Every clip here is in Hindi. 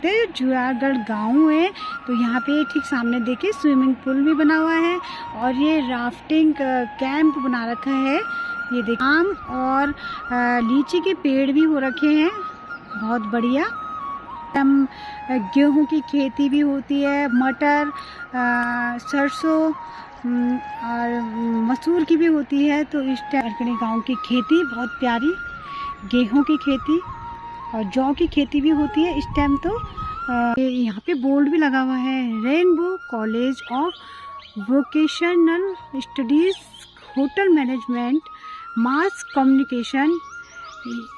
जुआरगढ़ गांव है। तो यहाँ पे ठीक सामने देखिए स्विमिंग पूल भी बना हुआ है और ये राफ्टिंग कैंप बना रखा है। ये देखिए आम और लीची के पेड़ भी हो रखे हैं, बहुत बढ़िया। गेहूं की खेती भी होती है, मटर, सरसों और मसूर की भी होती है। तो इस टाइम गाँव की खेती बहुत प्यारी, गेहूं की खेती और जौ की खेती भी होती है इस टाइम। तो यहाँ पे बोर्ड भी लगा हुआ है, Rainbow College of Vocational Studies, hotel management, mass communication,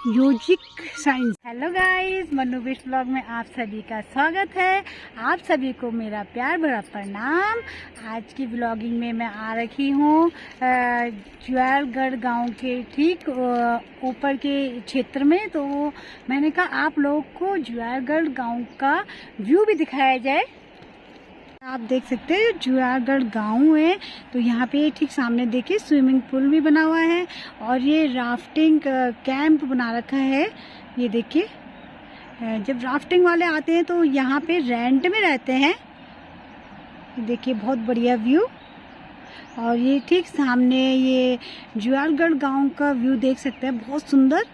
yogic science. Hello guys, Manu Bisht blog में आप सभी का स्वागत है। आप सभी को मेरा प्यार भरा प्रणाम। आज की ब्लॉगिंग में मैं आ रखी हूँ जुआरगढ़ गांव के ठीक ऊपर के क्षेत्र में। तो मैंने कहा आप लोगों को जुआरगढ़ गांव का व्यू भी दिखाया जाए। आप देख सकते हैं जुआरगढ़ गांव है। तो यहाँ पे ठीक सामने देखिए स्विमिंग पूल भी बना हुआ है और ये राफ्टिंग कैंप बना रखा है। ये देखिए, जब राफ्टिंग वाले आते हैं तो यहाँ पे रेंट में रहते हैं। देखिए बहुत बढ़िया व्यू। और ये ठीक सामने ये जुआरगढ़ गांव का व्यू देख सकते हैं, बहुत सुंदर,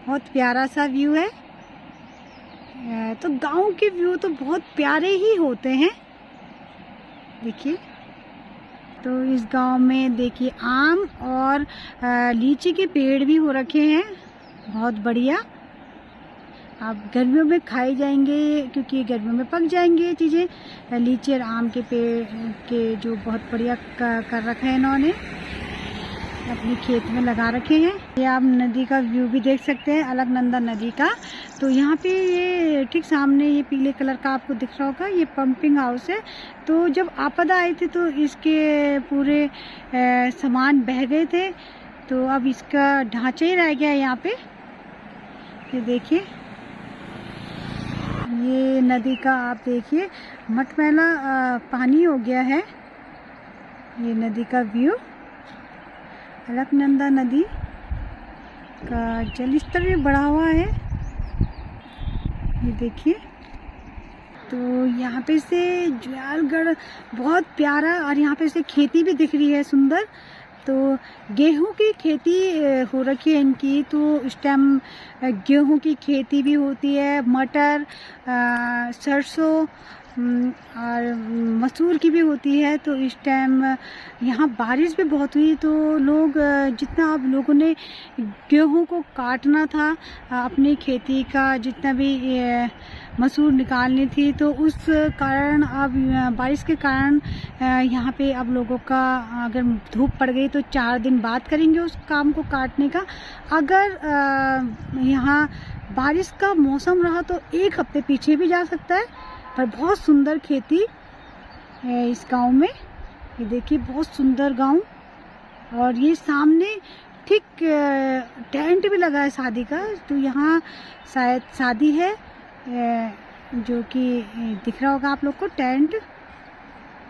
बहुत प्यारा सा व्यू है। तो गांव के व्यू तो बहुत प्यारे ही होते हैं। देखिए, तो इस गांव में देखिए आम और लीची के पेड़ भी हो रखे हैं, बहुत बढ़िया। आप गर्मियों में खाए जाएंगे क्योंकि गर्मियों में पक जाएंगे चीज़ें। लीची और आम के पेड़ के जो बहुत बढ़िया कर रखे हैं इन्होंने, अपने खेत में लगा रखे हैं। ये आप नदी का व्यू भी देख सकते हैं, अलकनंदा नदी का। तो यहाँ पे ये ठीक सामने ये पीले कलर का आपको दिख रहा होगा, ये पंपिंग हाउस है। तो जब आपदा आई थी तो इसके पूरे सामान बह गए थे, तो अब इसका ढांचा ही रह गया है यहाँ पे। ये देखिए, ये नदी का आप देखिए मटमैला पानी हो गया है। ये नदी का व्यू, अलकनंदा नदी का जल स्तर भी बढ़ा हुआ है। ये देखिए, तो यहाँ पे से जुआरगढ़ बहुत प्यारा, और यहाँ पे से खेती भी दिख रही है सुंदर। तो गेहूं की खेती हो रखी है इनकी। तो इस टाइम गेहूं की खेती भी होती है, मटर, सरसों और मसूर की भी होती है। तो इस टाइम यहाँ बारिश भी बहुत हुई, तो लोग जितना अब लोगों ने गेहूं को काटना था, अपनी खेती का जितना भी मसूर निकालनी थी, तो उस कारण अब बारिश के कारण यहाँ पे अब लोगों का, अगर धूप पड़ गई तो 4 दिन बाद करेंगे उस काम को काटने का। अगर यहाँ बारिश का मौसम रहा तो 1 हफ्ते पीछे भी जा सकता है। पर बहुत सुंदर खेती है इस गांव में। ये देखिए बहुत सुंदर गांव। और ये सामने ठीक टेंट भी लगा है शादी का। तो यहाँ शायद शादी है, जो कि दिख रहा होगा आप लोग को टेंट।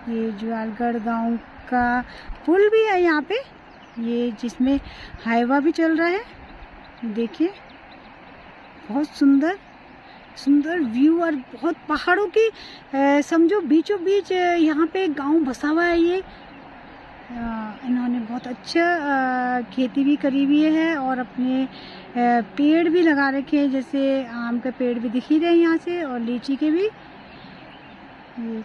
ये जुआरगढ़ गांव का पुल भी है यहाँ पे, ये जिसमें हाईवा भी चल रहा है। देखिए बहुत सुंदर सुंदर व्यू और बहुत पहाड़ों की समझो बीचों बीच यहाँ पे गांव बसा हुआ है। ये इन्होंने बहुत अच्छा खेती भी करी हुई है और अपने पेड़ भी लगा रखे हैं, जैसे आम के पेड़ भी दिख ही रहे हैं यहाँ से, और लीची के भी। ये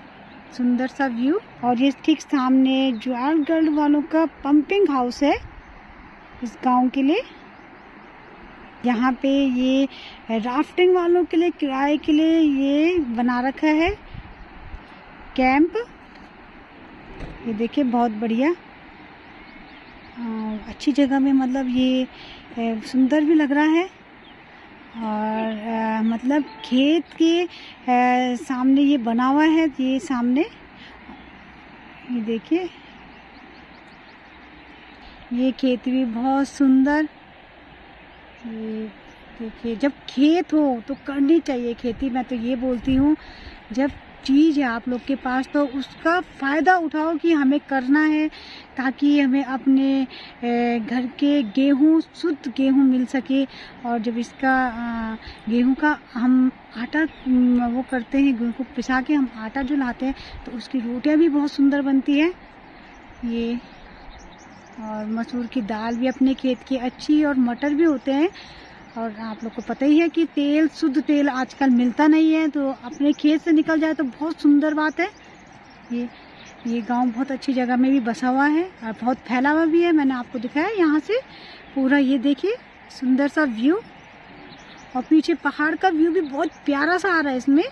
सुंदर सा व्यू। और ये ठीक सामने जुआरगढ़ वालों का पंपिंग हाउस है इस गांव के लिए। यहाँ पे ये राफ्टिंग वालों के लिए, किराए के लिए ये बना रखा है कैंप। ये देखिए बहुत बढ़िया, अच्छी जगह में, मतलब ये सुंदर भी लग रहा है। और मतलब खेत के सामने ये बना हुआ है, ये सामने ये देखिए, ये खेत भी बहुत सुंदर। ये देखिए, जब खेत हो तो करनी चाहिए खेती। मैं तो ये बोलती हूँ, जब चीज़ है आप लोग के पास, तो उसका फ़ायदा उठाओ कि हमें करना है, ताकि हमें अपने घर के गेहूँ, शुद्ध गेहूँ मिल सके। और जब इसका गेहूँ का हम आटा वो करते हैं, गेहूँ को पिसा के हम आटा जो लाते हैं, तो उसकी रोटियां भी बहुत सुंदर बनती है ये। और मसूर की दाल भी अपने खेत की अच्छी, और मटर भी होते हैं। और आप लोग को पता ही है कि तेल, शुद्ध तेल आजकल मिलता नहीं है, तो अपने खेत से निकल जाए तो बहुत सुंदर बात है। ये गांव बहुत अच्छी जगह में भी बसा हुआ है और बहुत फैला हुआ भी है। मैंने आपको दिखाया यहाँ से पूरा, ये देखिए सुंदर सा व्यू। और पीछे पहाड़ का व्यू भी बहुत प्यारा सा आ रहा है इसमें,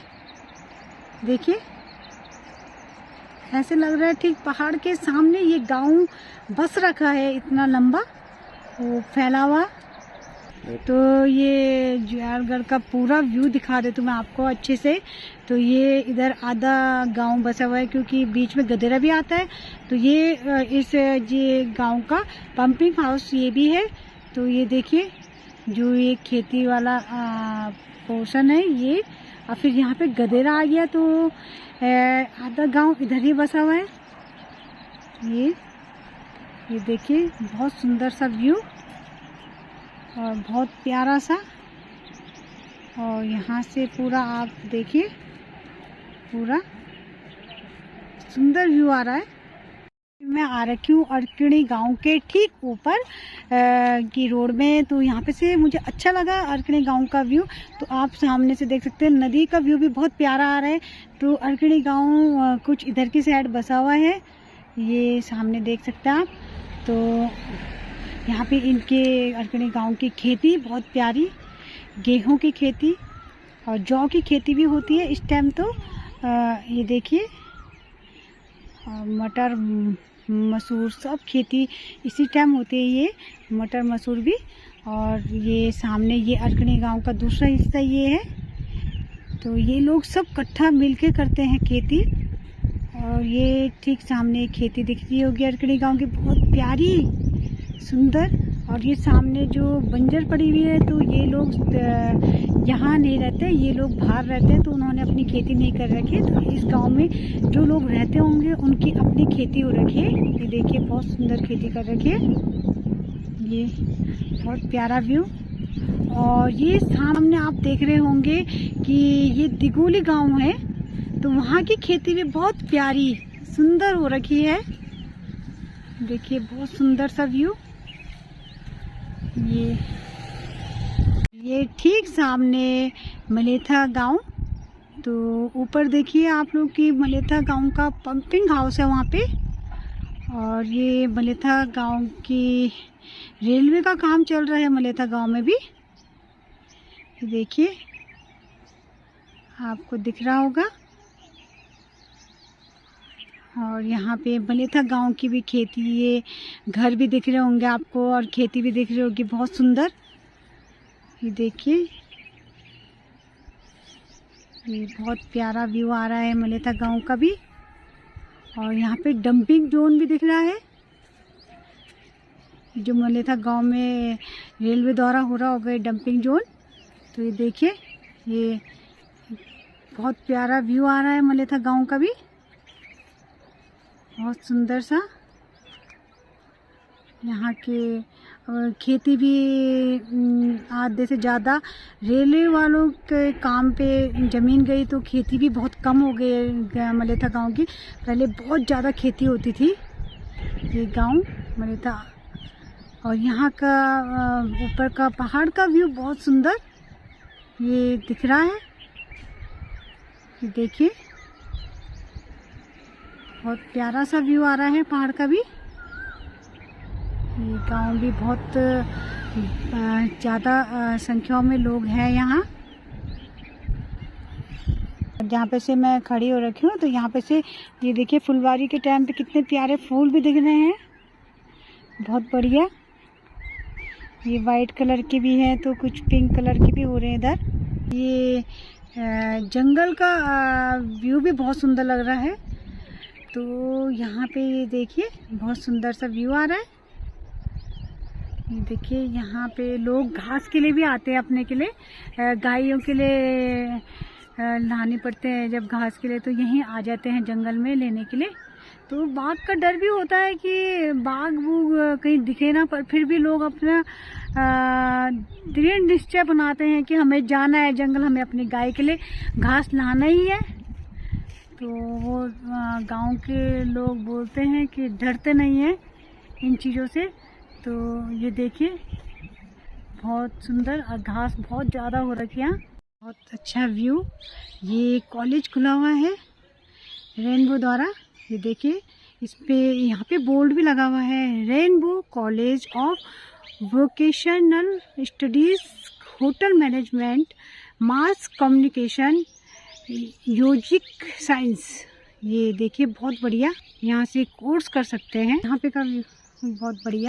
देखिए ऐसे लग रहा है ठीक पहाड़ के सामने ये गांव बस रखा है, इतना लंबा वो फैला हुआ। तो ये जुयारगढ़ का पूरा व्यू दिखा देती हूँ मैं आपको अच्छे से। तो ये इधर आधा गांव बसा हुआ है, क्योंकि बीच में गदेरा भी आता है। तो ये गांव का पंपिंग हाउस ये भी है। तो ये देखिए जो ये खेती वाला पोर्शन है ये, और फिर यहाँ पे गदेरा आ गया, तो आधा गांव इधर ही बसा हुआ है। ये देखिए बहुत सुंदर सा व्यू और बहुत प्यारा सा। और यहाँ से पूरा आप देखिए पूरा सुंदर व्यू आ रहा है। मैं आ रखी हूँ अर्किणी गांव के ठीक ऊपर की रोड में। तो यहाँ पे से मुझे अच्छा लगा अर्किणी गांव का व्यू। तो आप सामने से देख सकते हैं नदी का व्यू भी बहुत प्यारा आ रहा है। तो अर्किणी गांव कुछ इधर की साइड बसा हुआ है, ये सामने देख सकते हैं आप। तो यहाँ पे इनके अर्किणी गांव की खेती बहुत प्यारी, गेहूं की खेती और जौ की खेती भी होती है इस टाइम। तो ये देखिए मटर, मसूर सब खेती इसी टाइम होती है, ये मटर मसूर भी। और ये सामने ये अर्किणी गांव का दूसरा हिस्सा ये है। तो ये लोग सब इकट्ठा मिलके करते हैं खेती। और ये ठीक सामने खेती दिख रही होगी अर्किणी गांव की, बहुत प्यारी सुंदर। और ये सामने जो बंजर पड़ी हुई है, तो ये लोग यहाँ नहीं रहते, ये लोग बाहर रहते हैं, तो उन्होंने अपनी खेती नहीं कर रखी है। तो इस गांव में जो लोग रहते होंगे उनकी अपनी खेती हो रखी है। ये देखिए बहुत सुंदर खेती कर रखी है, ये बहुत प्यारा व्यू। और ये सामने आप देख रहे होंगे कि ये दिगोली गांव है, तो वहाँ की खेती भी बहुत प्यारी सुंदर हो रखी है। देखिए बहुत सुंदर सा व्यू। ये ठीक सामने मलेथा गांव। तो ऊपर देखिए आप लोग की मलेथा गांव का पंपिंग हाउस है वहाँ पे। और ये मलेथा गांव की रेलवे का काम चल रहा है मलेथा गांव में भी, देखिए आपको दिख रहा होगा। और यहाँ पे मलेथा गांव की भी खेती, ये घर भी दिख रहे होंगे आपको और खेती भी दिख रही होगी बहुत सुंदर। ये देखिए ये बहुत प्यारा व्यू आ रहा है मलेथा गांव का भी। और यहाँ पे डंपिंग जोन भी दिख रहा है, जो मलेथा गांव में रेलवे द्वारा हो रहा होगा डंपिंग जोन। तो ये देखिए ये बहुत प्यारा व्यू आ रहा है मलेथा गांव का भी, बहुत सुंदर सा। यहाँ के खेती भी आधे से ज़्यादा रेलवे वालों के काम पे ज़मीन गई, तो खेती भी बहुत कम हो गई मलेथा गांव की। पहले बहुत ज़्यादा खेती होती थी ये गांव मलेथा। और यहाँ का ऊपर का पहाड़ का व्यू बहुत सुंदर ये दिख रहा है, ये देखिए बहुत प्यारा सा व्यू आ रहा है पहाड़ का भी। ये गांव भी बहुत ज़्यादा संख्या में लोग हैं यहाँ। जहाँ पे से मैं खड़ी हो रखी हूँ, तो यहाँ पे से ये देखिए फुलवारी के टाइम पे कितने प्यारे फूल भी दिख रहे हैं, बहुत बढ़िया। ये वाइट कलर के भी हैं, तो कुछ पिंक कलर के भी हो रहे हैं इधर। ये जंगल का व्यू भी बहुत सुंदर लग रहा है। तो यहाँ पे ये देखिए बहुत सुंदर सा व्यू आ रहा है। ये देखिए यहाँ पे लोग घास के लिए भी आते हैं अपने के लिए, गायों के लिए लाने पड़ते हैं जब घास के लिए, तो यहीं आ जाते हैं जंगल में लेने के लिए। तो बाघ का डर भी होता है कि बाघ बूघ कहीं दिखे ना, पर फिर भी लोग अपना दृढ़ निश्चय बनाते हैं कि हमें जाना है जंगल, हमें अपनी गाय के लिए घास लाना ही है। तो वो गांव के लोग बोलते हैं कि डरते नहीं हैं इन चीज़ों से। तो ये देखिए बहुत सुंदर, और घास बहुत ज़्यादा हो रखी है, बहुत अच्छा व्यू। ये कॉलेज खुला हुआ है रेनबो द्वारा, ये देखिए इस पे यहाँ पे बोर्ड भी लगा हुआ है, Rainbow College of Vocational Studies, hotel management, mass communication, yogic science. ये देखिए बहुत बढ़िया, यहाँ से कोर्स कर सकते हैं यहाँ पे का बहुत बढ़िया।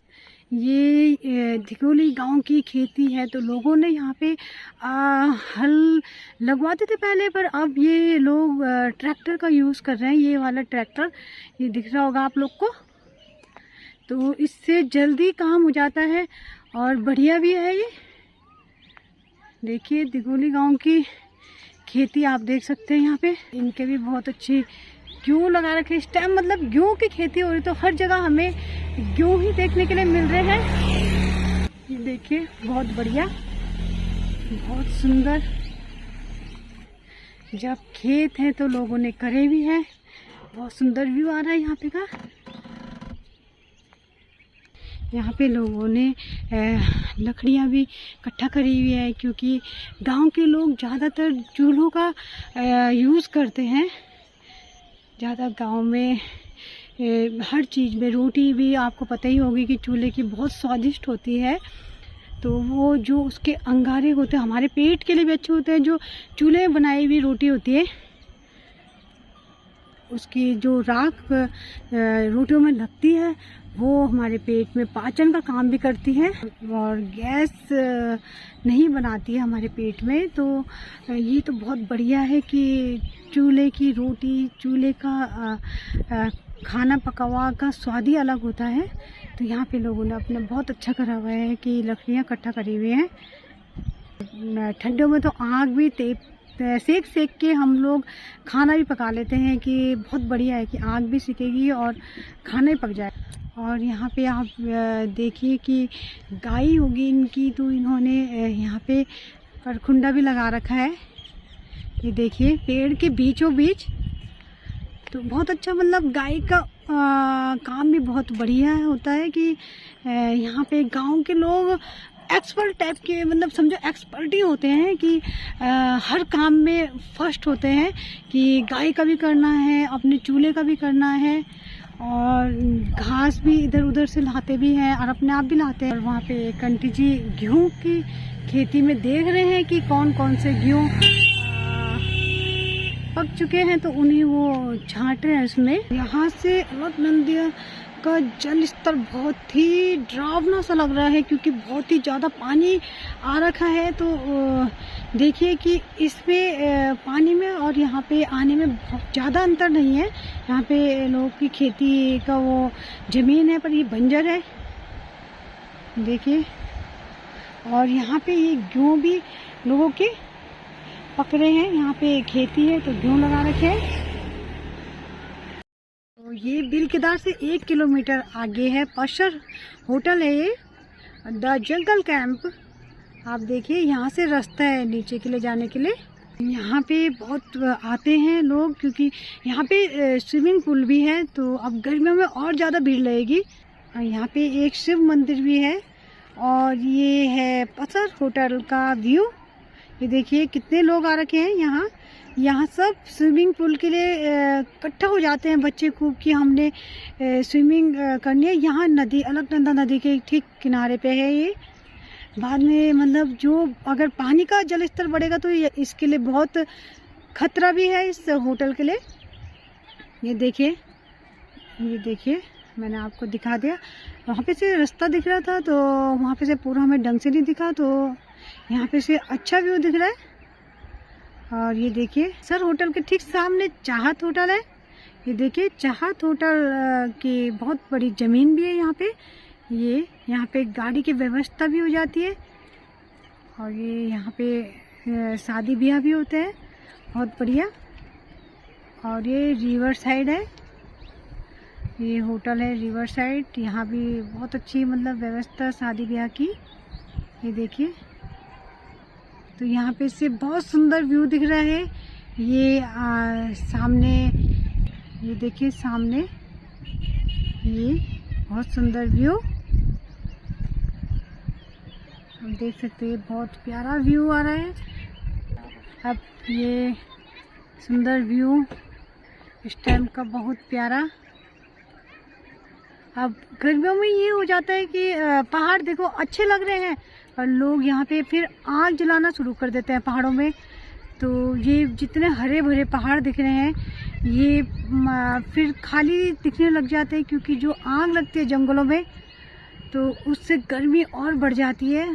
ये धिकोली गांव की खेती है, तो लोगों ने यहाँ पे हल लगवाते थे पहले, पर अब ये लोग ट्रैक्टर का यूज़ कर रहे हैं। ये वाला ट्रैक्टर ये दिख रहा होगा आप लोग को, तो इससे जल्दी काम हो जाता है और बढ़िया भी है। ये देखिए धिकोली गांव की खेती आप देख सकते हैं। यहाँ पे इनके भी बहुत अच्छे गेहूँ लगा रखे इस टाइम, मतलब गेहूँ की खेती हो रही, तो हर जगह हमें गेहूँ ही देखने के लिए मिल रहे हैं। ये देखिए बहुत बढ़िया, बहुत सुंदर। जब खेत है तो लोगों ने करे भी है, बहुत सुंदर व्यू आ रहा है यहाँ पे का। यहाँ पे लोगों ने लकड़ियाँ भी इकट्ठा करी हुई है, क्योंकि गांव के लोग ज़्यादातर चूल्हों का यूज़ करते हैं। ज़्यादा गांव में हर चीज़ में, रोटी भी आपको पता ही होगी कि चूल्हे की बहुत स्वादिष्ट होती है। तो वो जो उसके अंगारे होते हैं हमारे पेट के लिए भी अच्छे होते हैं। जो चूल्हे में बनाई हुई रोटी होती है, उसकी जो राख रोटियों में लगती है, वो हमारे पेट में पाचन का काम भी करती है और गैस नहीं बनाती है हमारे पेट में। तो ये तो बहुत बढ़िया है कि चूल्हे की रोटी, चूल्हे का खाना पका हुआ का स्वाद ही अलग होता है। तो यहाँ पे लोगों ने अपना बहुत अच्छा करा हुआ है कि लकड़ियाँ इकट्ठा करी हुई हैं। ठंडियों में तो आग भी सेक सेक के हम लोग खाना भी पका लेते हैं, कि बहुत बढ़िया है कि आग भी सेकेगी और खाना भी पक जाए। और यहाँ पे आप देखिए कि गाय होगी इनकी, तो इन्होंने यहाँ पे करखुंडा भी लगा रखा है। ये देखिए पेड़ के बीचों बीच, तो बहुत अच्छा, मतलब गाय का काम भी बहुत बढ़िया होता है कि यहाँ पे गांव के लोग एक्सपर्ट टाइप के, मतलब समझो एक्सपर्ट ही होते हैं कि हर काम में फर्स्ट होते हैं कि गाय का भी करना है, अपने चूल्हे का भी करना है, और घास भी इधर उधर से लाते भी हैं और अपने आप भी लाते हैं। और वहाँ पे एक आंटी जी गेहूँ की खेती में देख रहे हैं कि कौन कौन से गेहूँ पक चुके हैं, तो उन्हें वो छांट रहे हैं उसमें। यहाँ से अलकनंदा का जल स्तर बहुत ही डरावना सा लग रहा है, क्योंकि बहुत ही ज़्यादा पानी आ रखा है। तो देखिए कि इसमें पानी में और यहाँ पे आने में बहुत ज़्यादा अंतर नहीं है। यहाँ पे लोगों की खेती का वो ज़मीन है, पर ये बंजर है, देखिए। और यहाँ पे ये गेहूँ भी लोगों के पकड़े हैं, यहाँ पे खेती है तो गेहूँ लगा रखे हैं। तो ये बिलकेदार से 1 किलोमीटर आगे है पशर होटल है, ये द जंगल कैंप। आप देखिए यहाँ से रास्ता है नीचे के लिए जाने के लिए। यहाँ पे बहुत आते हैं लोग, क्योंकि यहाँ पे स्विमिंग पूल भी है, तो अब गर्मियों में और ज़्यादा भीड़ लगेगी। यहाँ पे एक शिव मंदिर भी है, और ये है पसर होटल का व्यू। ये देखिए कितने लोग आ रखे हैं यहाँ। यहाँ सब स्विमिंग पूल के लिए इकट्ठा हो जाते हैं बच्चे खूब, कि हमने स्विमिंग करनी है। यहाँ नदी, अलकनंदा नदी के ठीक किनारे पे है ये। बाद में मतलब जो अगर पानी का जल स्तर बढ़ेगा तो इसके लिए बहुत खतरा भी है इस होटल के लिए। ये देखिए मैंने आपको दिखा दिया। वहाँ पे से रास्ता दिख रहा था, तो वहाँ पे से पूरा हमें ढंग से नहीं दिखा, तो यहाँ पे से अच्छा व्यू दिख रहा है। और ये देखिए सर होटल के ठीक सामने चाहत होटल है। ये देखिए चाहत होटल की बहुत बड़ी ज़मीन भी है यहाँ पे। ये यहाँ पे गाड़ी की व्यवस्था भी हो जाती है, और ये यहाँ पे शादी ब्याह भी होते हैं। बहुत बढ़िया। और ये रिवर साइड है, ये होटल है रिवर साइड। यहाँ भी बहुत अच्छी मतलब व्यवस्था शादी ब्याह की। ये देखिए, तो यहाँ पे से बहुत सुंदर व्यू दिख रहा है। ये सामने, ये देखिए सामने, ये बहुत सुंदर व्यू हम देख सकते हैं। बहुत प्यारा व्यू आ रहा है। अब ये सुंदर व्यू इस टाइम का बहुत प्यारा। अब गर्मियों में ये हो जाता है कि पहाड़ देखो अच्छे लग रहे हैं और लोग यहाँ पे फिर आग जलाना शुरू कर देते हैं पहाड़ों में। तो ये जितने हरे भरे पहाड़ दिख रहे हैं ये फिर खाली दिखने लग जाते हैं, क्योंकि जो आग लगती है जंगलों में तो उससे गर्मी और बढ़ जाती है।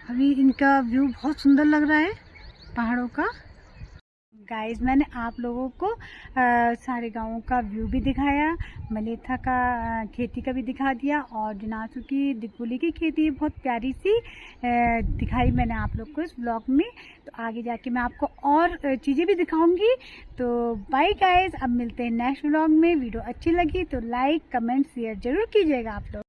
अभी इनका व्यू बहुत सुंदर लग रहा है पहाड़ों का। गाइस, मैंने आप लोगों को सारे गांवों का व्यू भी दिखाया, मलेथा का खेती का भी दिखा दिया, और जनासू की दिगपुली की खेती बहुत प्यारी सी दिखाई मैंने आप लोग को इस ब्लॉग में। तो आगे जाके मैं आपको और चीज़ें भी दिखाऊंगी। तो बाय गाइस, अब मिलते हैं नेक्स्ट ब्लॉग में। वीडियो अच्छी लगी तो लाइक कमेंट शेयर ज़रूर कीजिएगा आप लोग।